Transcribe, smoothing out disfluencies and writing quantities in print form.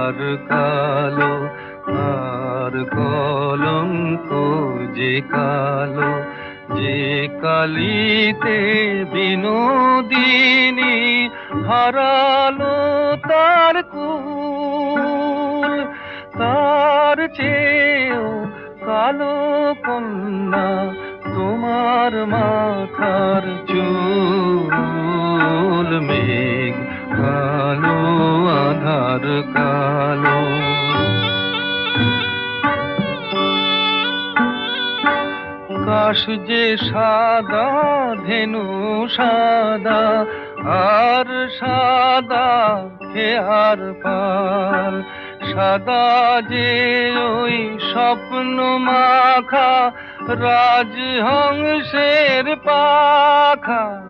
আধার কালো, আর কলঙ্ক যে কালো, যে কালিতে বিনোদিনী হারালো তার কুল। তার চেয়েও কালো কন্যা তোমার মাথার চুল। মেঘ কালো, আধার কালো। কাশ যে সাদা, ধেনু সাদা, আর সাদা খেয়ার পাল। সাদা যে ওই স্বপ্ন মাখা রাজহংসের পাখা।